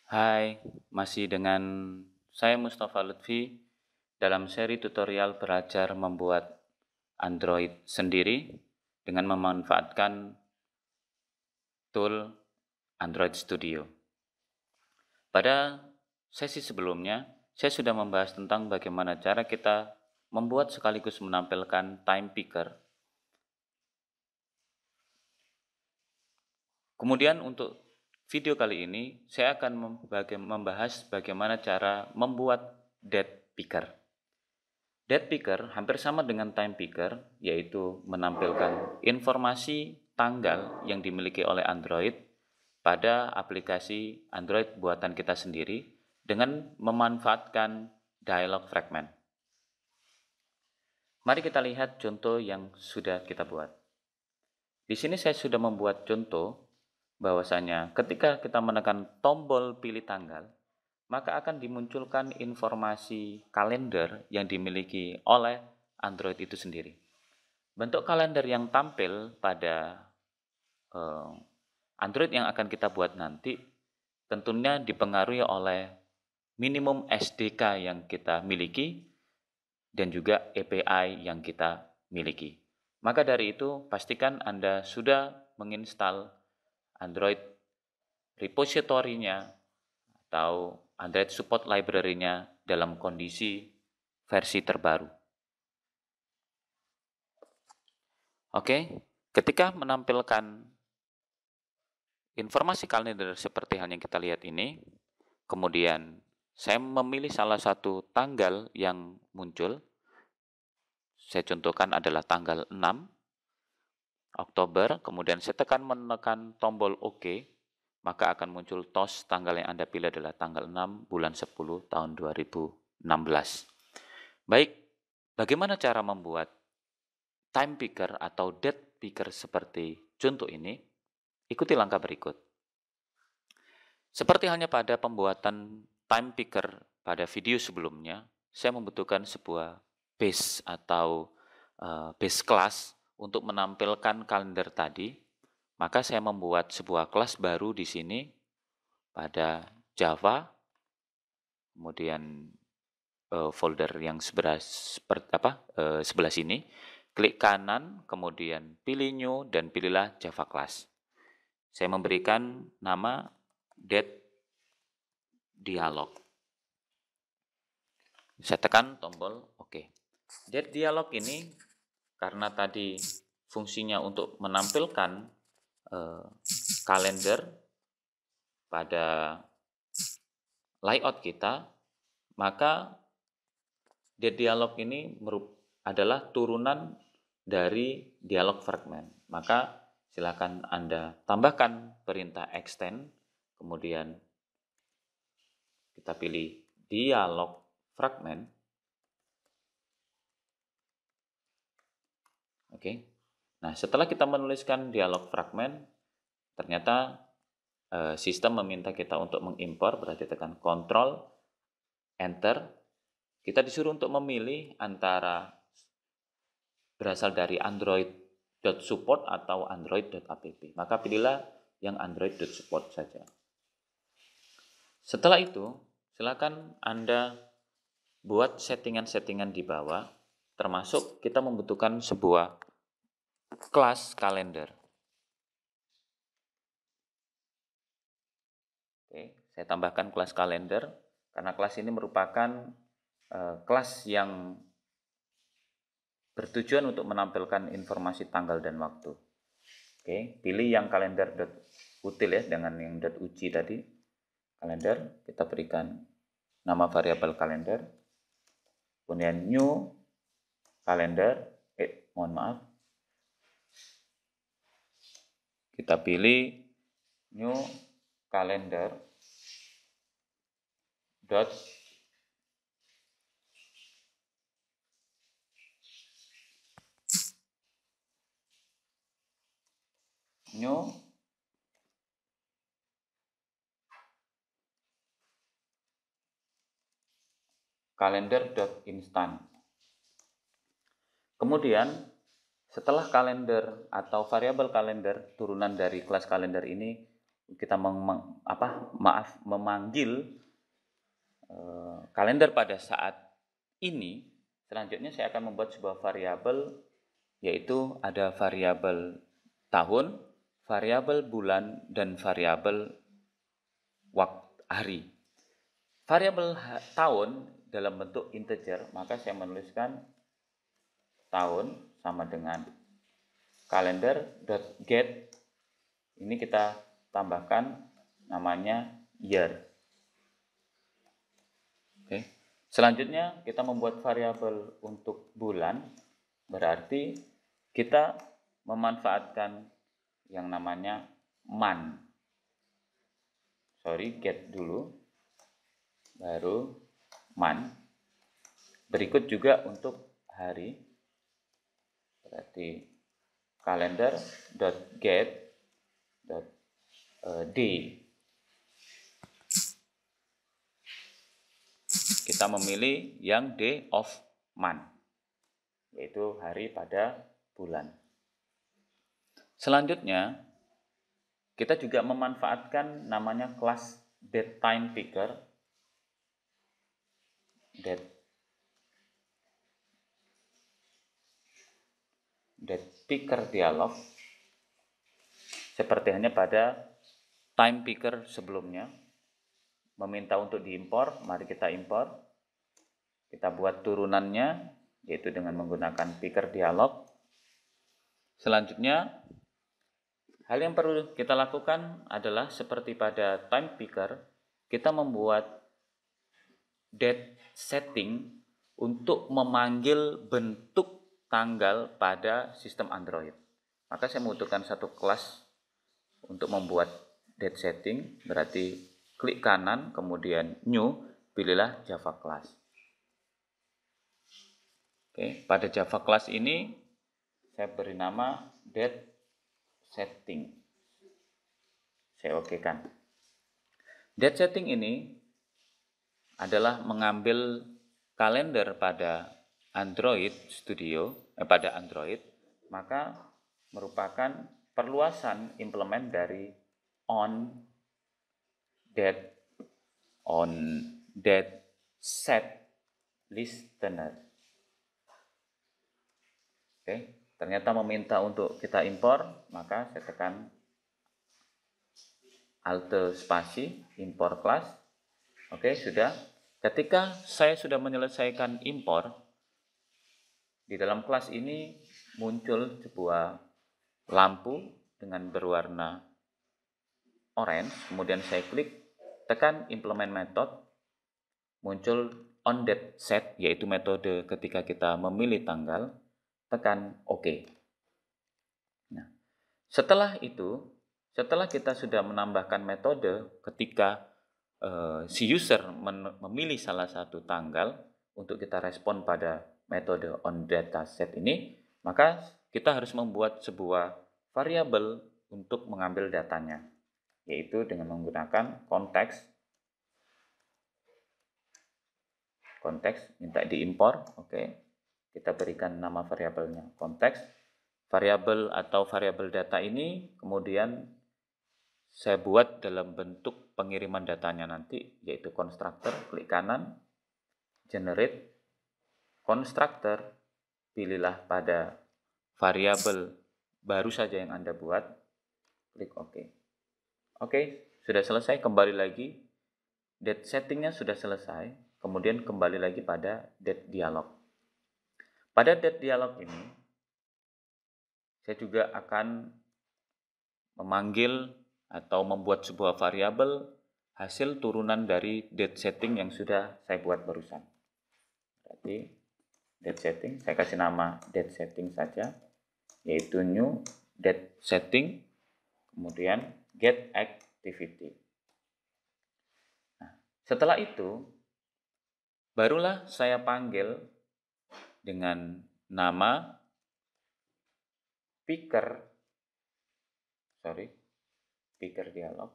Hai, masih dengan saya Mustafa Lutfi dalam seri tutorial belajar membuat Android sendiri dengan memanfaatkan tool Android Studio. Pada sesi sebelumnya, saya sudah membahas tentang bagaimana cara kita membuat sekaligus menampilkan time picker. Kemudian untuk video kali ini, saya akan membahas bagaimana cara membuat date picker. Date picker hampir sama dengan time picker, yaitu menampilkan informasi tanggal yang dimiliki oleh Android pada aplikasi Android buatan kita sendiri dengan memanfaatkan dialog fragment. Mari kita lihat contoh yang sudah kita buat. Di sini saya sudah membuat contoh bahwasanya ketika kita menekan tombol pilih tanggal, maka akan dimunculkan informasi kalender yang dimiliki oleh Android itu sendiri. Bentuk kalender yang tampil pada Android yang akan kita buat nanti tentunya dipengaruhi oleh minimum SDK yang kita miliki dan juga API yang kita miliki. Maka dari itu, pastikan Anda sudah menginstal Android repository-nya atau Android support library-nya dalam kondisi versi terbaru. Oke, ketika menampilkan informasi kalender seperti hal yang kita lihat ini, kemudian saya memilih salah satu tanggal yang muncul. Saya contohkan adalah tanggal 6 Oktober, kemudian saya menekan tombol OK, maka akan muncul TOS tanggal yang Anda pilih adalah tanggal 6 bulan 10 tahun 2016. Baik, bagaimana cara membuat time picker atau date picker seperti contoh ini? Ikuti langkah berikut. Seperti halnya pada pembuatan time picker pada video sebelumnya, saya membutuhkan sebuah base atau base class untuk menampilkan kalender tadi. Maka saya membuat sebuah kelas baru di sini pada Java, kemudian folder yang sebelah sini, klik kanan, kemudian pilih new dan pilihlah Java class. Saya memberikan nama date dialog. Saya tekan tombol OK. Date dialog ini karena tadi fungsinya untuk menampilkan kalender pada layout kita, maka date dialog ini adalah turunan dari dialog fragment. Maka silakan Anda tambahkan perintah extend, kemudian kita pilih dialog fragment. Oke. Nah, setelah kita menuliskan dialog fragment, ternyata sistem meminta kita untuk mengimpor, berarti tekan Ctrl, Enter. Kita disuruh untuk memilih antara berasal dari android.support atau android.app. Maka pilihlah yang android.support saja. Setelah itu, silakan Anda buat settingan-settingan di bawah, termasuk kita membutuhkan sebuah kelas kalender. Oke, saya tambahkan kelas kalender karena kelas ini merupakan kelas yang bertujuan untuk menampilkan informasi tanggal dan waktu. Oke, pilih yang kalender.util ya dengan yang .uj tadi. Kalender, kita berikan nama variabel kalender. Kemudian new kalender, mohon maaf. Kita pilih new kalender dot new kalender.instant. Kemudian setelah kalender atau variabel kalender turunan dari kelas kalender ini kita memanggil kalender pada saat ini, selanjutnya saya akan membuat sebuah variabel, yaitu ada variabel tahun, variabel bulan, dan variabel hari. Variabel tahun dalam bentuk integer, maka saya menuliskan tahun sama dengan calendar.get. Ini kita tambahkan namanya year. Oke. Selanjutnya kita membuat variabel untuk bulan, berarti kita memanfaatkan yang namanya month. Get dulu, baru month. Berikut juga untuk hari, berarti calendar.get.day. Kita memilih yang day of month, yaitu hari pada bulan. Selanjutnya, kita juga memanfaatkan namanya kelas datetime_picker. Picker dialog, seperti hanya pada time picker sebelumnya. Meminta untuk diimpor, mari kita impor. Kita buat turunannya, yaitu dengan menggunakan picker dialog. Selanjutnya, hal yang perlu kita lakukan adalah seperti pada time picker, kita membuat date setting untuk memanggil bentuk tanggal pada sistem Android. Maka saya membutuhkan satu kelas untuk membuat date setting, berarti klik kanan, kemudian new, pilihlah Java class. Oke, pada Java class ini saya beri nama date setting. Saya okekan. Date setting ini adalah mengambil kalender pada Android Studio, pada Android, maka merupakan perluasan implement dari on date set listener. Oke, ternyata meminta untuk kita impor, maka saya tekan Alt spasi impor class. Oke, sudah. Ketika saya sudah menyelesaikan impor, di dalam kelas ini muncul sebuah lampu dengan berwarna orange, kemudian saya klik, tekan implement method, muncul onDateSet, yaitu metode ketika kita memilih tanggal, tekan OK. Nah, setelah itu, setelah kita sudah menambahkan metode ketika si user memilih salah satu tanggal untuk kita respon pada metode onDataSet ini, maka kita harus membuat sebuah variabel untuk mengambil datanya, yaitu dengan menggunakan konteks minta diimpor. Oke, kita berikan nama variabelnya konteks. Variabel atau variabel data ini kemudian saya buat dalam bentuk pengiriman datanya nanti, yaitu constructor. Klik kanan, generate constructor, pilihlah pada variabel baru saja yang Anda buat, klik OK. Oke, sudah selesai. Kembali lagi, date settingnya sudah selesai. Kemudian kembali lagi pada date dialog. Pada date dialog ini, saya juga akan memanggil atau membuat sebuah variabel hasil turunan dari date setting yang sudah saya buat barusan. Berarti date setting, saya kasih nama date setting saja, yaitu new date setting, kemudian get activity. Nah, setelah itu, barulah saya panggil dengan nama picker dialog.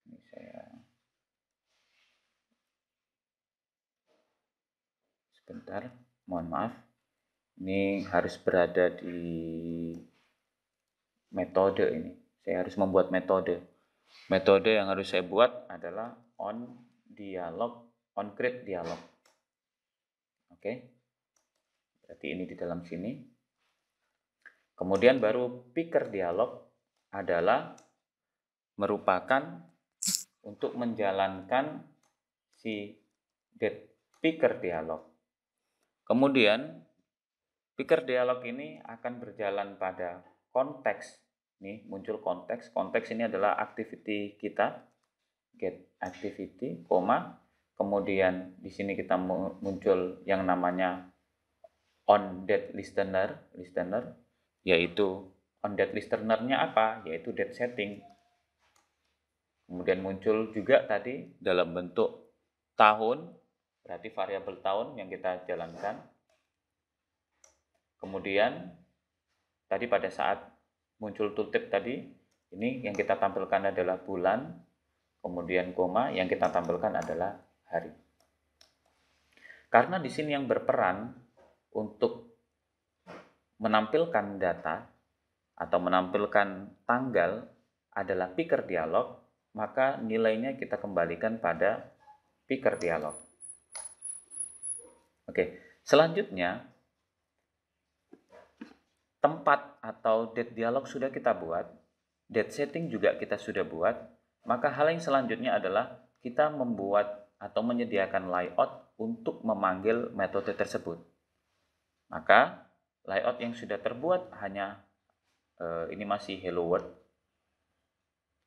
Ini saya sebentar, mohon maaf. Ini harus berada di metode ini. Saya harus membuat metode. Metode yang harus saya buat adalah on create dialog. Oke. Berarti ini di dalam sini. Kemudian baru picker dialog adalah merupakan untuk menjalankan si get picker dialog. Kemudian picker dialog ini akan berjalan pada konteks. Nih muncul konteks. Konteks ini adalah activity kita, get activity, kemudian di sini kita muncul yang namanya on date listener, yaitu on date listener-nya apa? Yaitu date setting. Kemudian muncul juga tadi dalam bentuk tahun, berarti variabel tahun yang kita jalankan. Kemudian tadi pada saat muncul tooltip tadi, ini yang kita tampilkan adalah bulan, kemudian koma, yang kita tampilkan adalah hari. Karena di sini yang berperan untuk menampilkan data atau menampilkan tanggal adalah picker dialog, maka nilainya kita kembalikan pada picker dialog. Oke, selanjutnya tempat atau date dialog sudah kita buat, date setting juga kita sudah buat, maka hal yang selanjutnya adalah kita membuat atau menyediakan layout untuk memanggil metode tersebut. Maka layout yang sudah terbuat hanya ini masih hello world.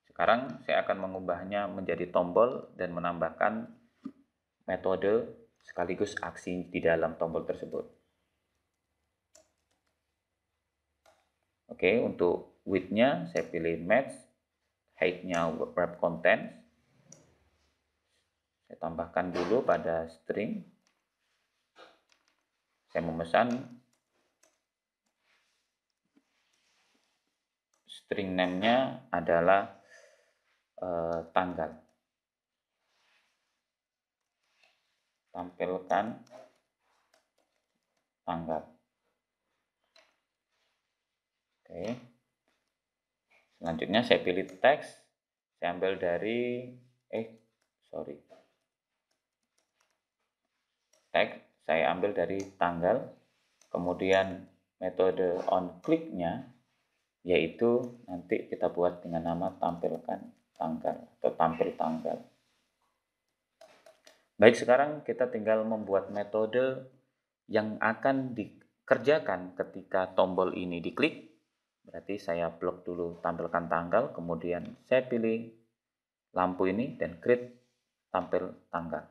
Sekarang saya akan mengubahnya menjadi tombol dan menambahkan metode sekaligus aksi di dalam tombol tersebut. Oke, untuk width-nya saya pilih match, height-nya web content. Saya tambahkan dulu pada string. Saya memesan string name-nya adalah tanggal. Tampilkan tanggal. Oke. Selanjutnya saya pilih teks. Saya ambil dari teks saya ambil dari tanggal. Kemudian metode on click-nya yaitu nanti kita buat dengan nama tampilkan tanggal atau tampil tanggal. Baik, sekarang kita tinggal membuat metode yang akan dikerjakan ketika tombol ini diklik. Berarti saya blok dulu tampilkan tanggal, kemudian saya pilih lampu ini dan create tampil tanggal.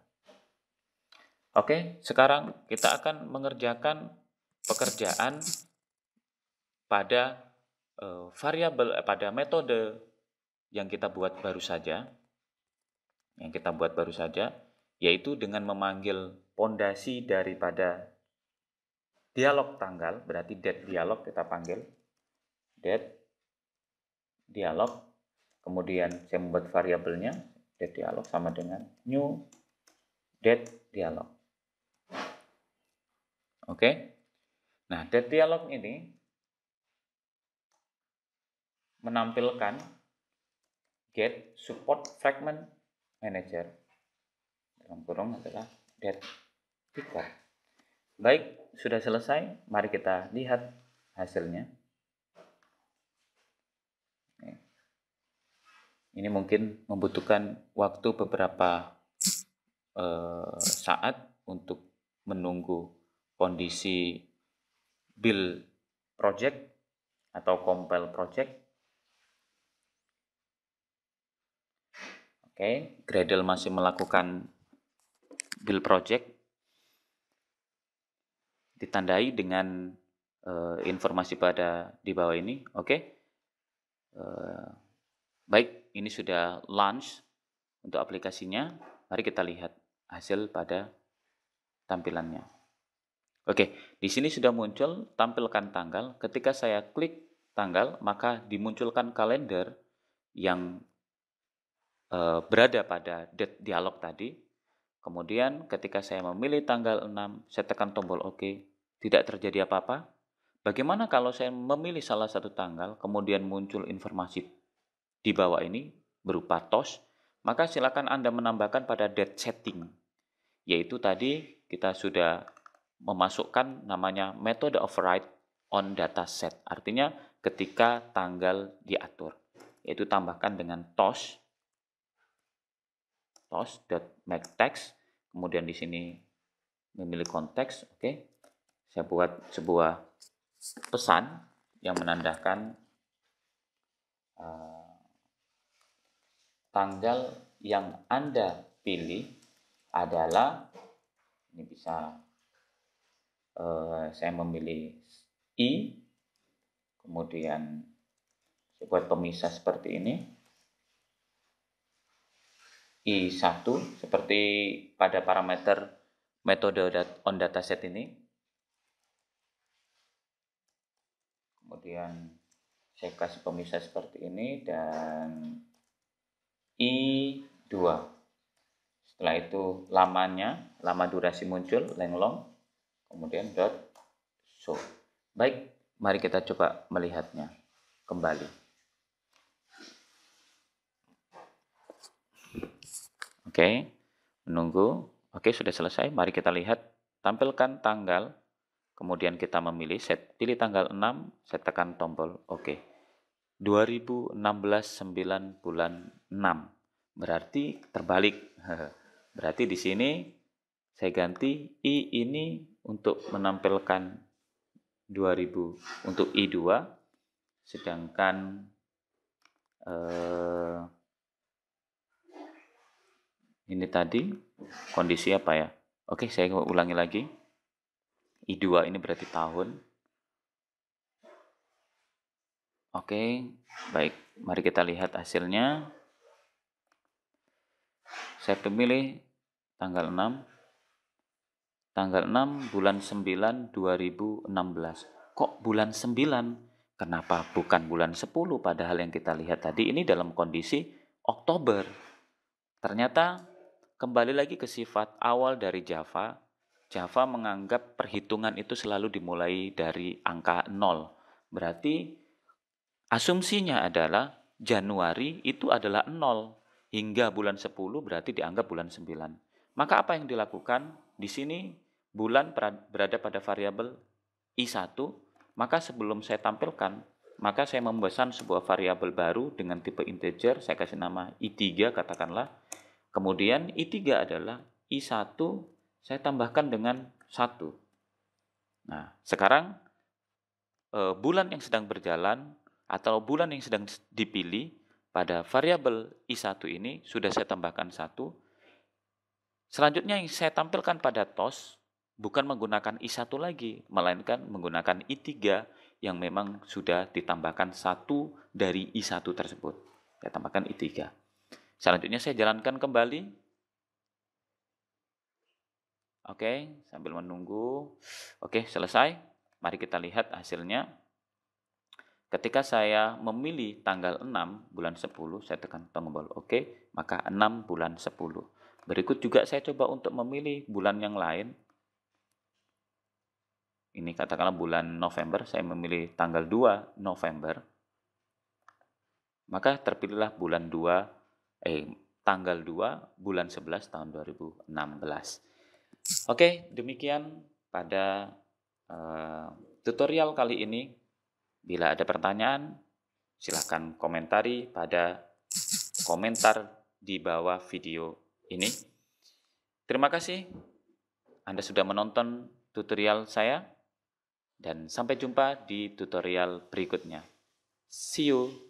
Oke, sekarang kita akan mengerjakan pekerjaan pada variabel pada metode yang kita buat baru saja, yaitu dengan memanggil pondasi daripada dialog tanggal, berarti date dialog kita panggil date dialog, kemudian saya membuat variabelnya date dialog sama dengan new date dialog. Oke, nah date dialog ini menampilkan get support fragment manager, dalam kurung adalah date picker. Baik, sudah selesai. Mari kita lihat hasilnya. Ini mungkin membutuhkan waktu beberapa saat untuk menunggu kondisi build project atau compile project. Oke, Gradle masih melakukan build project, ditandai dengan informasi pada di bawah ini. Oke, baik, ini sudah launch untuk aplikasinya. Mari kita lihat hasil pada tampilannya. Oke, di sini sudah muncul tampilkan tanggal. Ketika saya klik tanggal, maka dimunculkan kalender yang berada pada date dialog tadi. Kemudian ketika saya memilih tanggal 6, saya tekan tombol OK, tidak terjadi apa-apa? Bagaimana kalau saya memilih salah satu tanggal, kemudian muncul informasi di bawah ini berupa TOS, maka silakan Anda menambahkan pada date setting, yaitu tadi kita sudah memasukkan namanya metode override on dataset. Artinya ketika tanggal diatur, yaitu tambahkan dengan tos.makeText, kemudian di sini memilih konteks. Oke. Saya buat sebuah pesan yang menandakan tanggal yang Anda pilih adalah, ini bisa saya memilih I, kemudian saya buat pemisah seperti ini, I1 seperti pada parameter metode on dataset ini. Kemudian saya kasih pemisah seperti ini dan I2. Setelah itu lama durasi muncul, lenglong, kemudian .show. Baik, mari kita coba melihatnya kembali. Oke, menunggu. Oke, sudah selesai. Mari kita lihat. Tampilkan tanggal, kemudian kita memilih, pilih tanggal 6, saya tekan tombol OK. 2016 9 bulan 6. Berarti terbalik. Berarti di sini saya ganti I ini untuk menampilkan 2000 untuk I2, sedangkan ini tadi kondisi apa ya? Oke, saya ulangi lagi. I2 ini berarti tahun. Oke, baik. Mari kita lihat hasilnya. Saya memilih tanggal 6. Tanggal 6 bulan 9 2016. Kok bulan 9? Kenapa bukan bulan 10? Padahal yang kita lihat tadi ini dalam kondisi Oktober. Ternyata kembali lagi ke sifat awal dari Java. Java menganggap perhitungan itu selalu dimulai dari angka 0. Berarti asumsinya adalah Januari itu adalah 0 hingga bulan 10 berarti dianggap bulan 9. Maka apa yang dilakukan? Di sini bulan berada pada variabel I1, maka sebelum saya tampilkan, maka saya memesan sebuah variabel baru dengan tipe integer, saya kasih nama I3 katakanlah. Kemudian I3 adalah I1, saya tambahkan dengan 1. Nah, sekarang bulan yang sedang berjalan atau bulan yang sedang dipilih pada variabel I1 ini sudah saya tambahkan 1. Selanjutnya yang saya tampilkan pada TOS bukan menggunakan I1 lagi, melainkan menggunakan I3 yang memang sudah ditambahkan 1 dari I1 tersebut. Saya tambahkan I3. Selanjutnya saya jalankan kembali. Oke, sambil menunggu. Oke, selesai. Mari kita lihat hasilnya. Ketika saya memilih tanggal 6 bulan 10, saya tekan tombol OK, maka 6 bulan 10. Berikut juga saya coba untuk memilih bulan yang lain. Ini katakanlah bulan November, saya memilih tanggal 2 November. Maka terpilihlah tanggal 2 bulan 11 tahun 2016. Oke, demikian pada tutorial kali ini. Bila ada pertanyaan, silahkan komentari pada komentar di bawah video ini. Terima kasih Anda sudah menonton tutorial saya, dan sampai jumpa di tutorial berikutnya. See you!